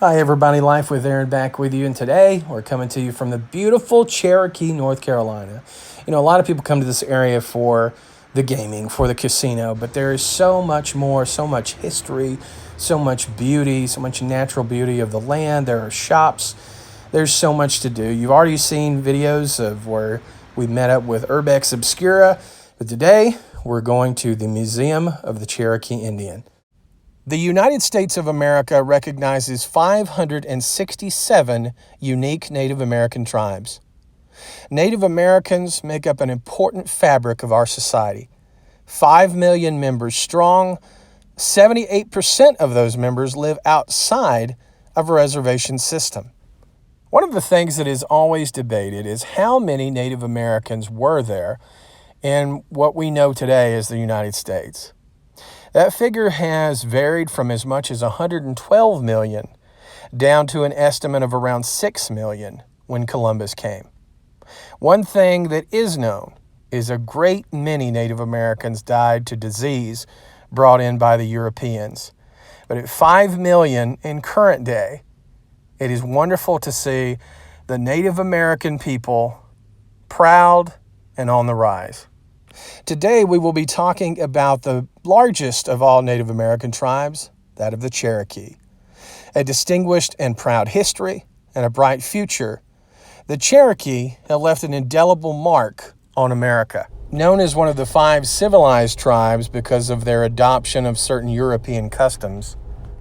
Hi everybody, Life with Aaron back with you, and today we're coming to you from the beautiful Cherokee, North Carolina. You know, a lot of people come to this area for the gaming, for the casino, but there is so much more, so much history, so much beauty, so much natural beauty of the land. There are shops, there's so much to do. You've already seen videos of where we met up with Urbex Obscura, but today we're going to the Museum of the Cherokee Indian. The United States of America recognizes 567 unique Native American tribes. Native Americans make up an important fabric of our society. 5 million members strong, 78% of those members live outside of a reservation system. One of the things that is always debated is how many Native Americans were there in what we know today as the United States. That figure has varied from as much as 112 million down to an estimate of around 6 million when Columbus came. One thing that is known is a great many Native Americans died to disease brought in by the Europeans. But at 5 million in current day, it is wonderful to see the Native American people proud and on the rise. Today we will be talking about the largest of all Native American tribes, that of the Cherokee. A distinguished and proud history and a bright future, the Cherokee have left an indelible mark on America. Known as one of the 5 civilized tribes because of their adoption of certain European customs,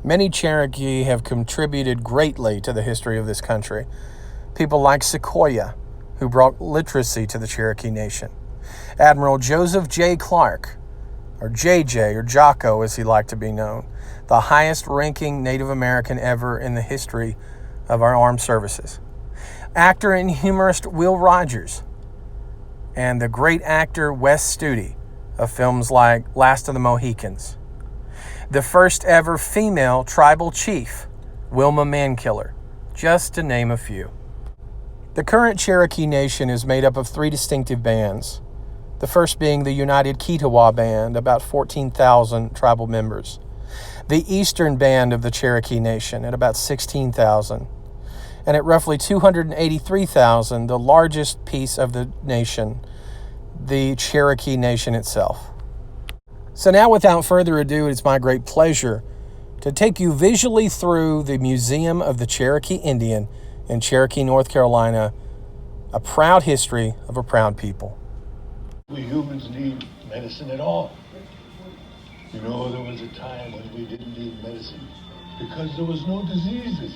many Cherokee have contributed greatly to the history of this country. People like Sequoyah, who brought literacy to the Cherokee Nation. Admiral Joseph J. Clark, or JJ, or Jocko as he liked to be known, the highest-ranking Native American ever in the history of our armed services. Actor and humorist Will Rogers, and the great actor Wes Studi of films like Last of the Mohicans. The first ever female tribal chief, Wilma Mankiller, just to name a few. The current Cherokee Nation is made up of 3 distinctive bands. The first being the United Ketawa Band, about 14,000 tribal members. The Eastern Band of the Cherokee Nation at about 16,000. And at roughly 283,000, the largest piece of the nation, the Cherokee Nation itself. So now, without further ado, it's my great pleasure to take you visually through the Museum of the Cherokee Indian in Cherokee, North Carolina, a proud history of a proud people. We humans need medicine at all. You know, there was a time when we didn't need medicine because there was no diseases.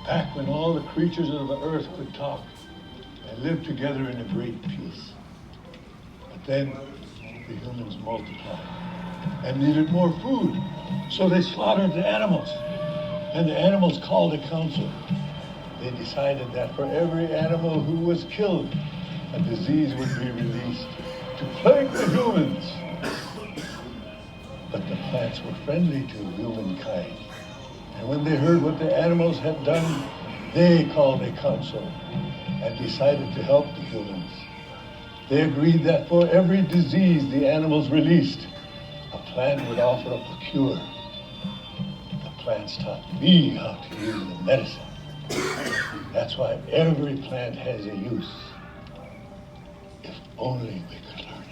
Back when all the creatures of the earth could talk and live together in a great peace. But then the humans multiplied and needed more food, so they slaughtered the animals. And the animals called a council. They decided that for every animal who was killed, a disease would be released to plague the humans. But the plants were friendly to humankind. And when they heard what the animals had done, they called a council and decided to help the humans. They agreed that for every disease the animals released, a plant would offer up a cure. The plants taught me how to use the medicine. That's why every plant has a use. If only we could learn it.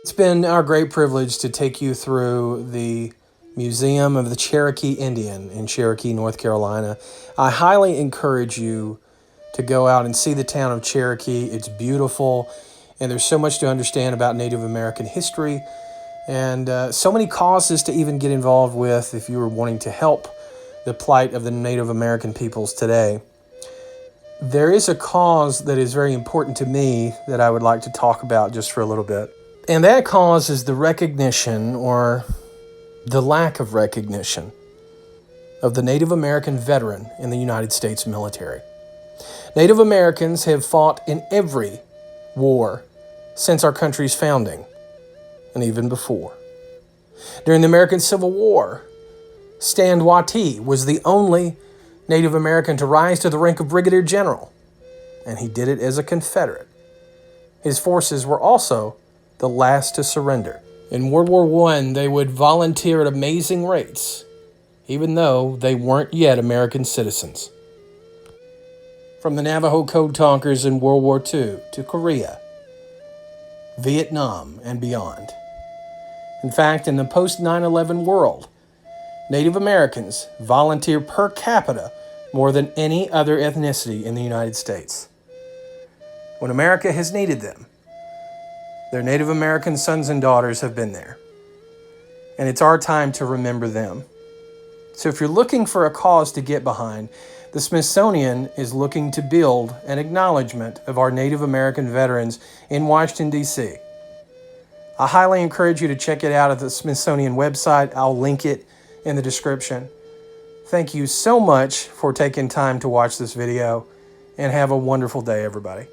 It's been our great privilege to take you through the Museum of the Cherokee Indian in Cherokee, North Carolina. I highly encourage you to go out and see the town of Cherokee. It's beautiful, and there's so much to understand about Native American history, and so many causes to even get involved with if you were wanting to help the plight of the Native American peoples today. There is a cause that is very important to me that I would like to talk about just for a little bit. And that cause is the recognition, or the lack of recognition, of the Native American veteran in the United States military. Native Americans have fought in every war since our country's founding, and even before. During the American Civil War, Stand Watie was the only Native American to rise to the rank of brigadier general, and he did it as a Confederate. His forces were also the last to surrender. In World War I, they would volunteer at amazing rates, even though they weren't yet American citizens. From the Navajo Code Talkers in World War II to Korea, Vietnam, and beyond. In fact, in the post-9/11 world, Native Americans volunteer per capita more than any other ethnicity in the United States. When America has needed them, their Native American sons and daughters have been there. And it's our time to remember them. So if you're looking for a cause to get behind, the Smithsonian is looking to build an acknowledgement of our Native American veterans in Washington, D.C. I highly encourage you to check it out at the Smithsonian website. I'll link it in the description. Thank you so much for taking time to watch this video, and have a wonderful day, everybody.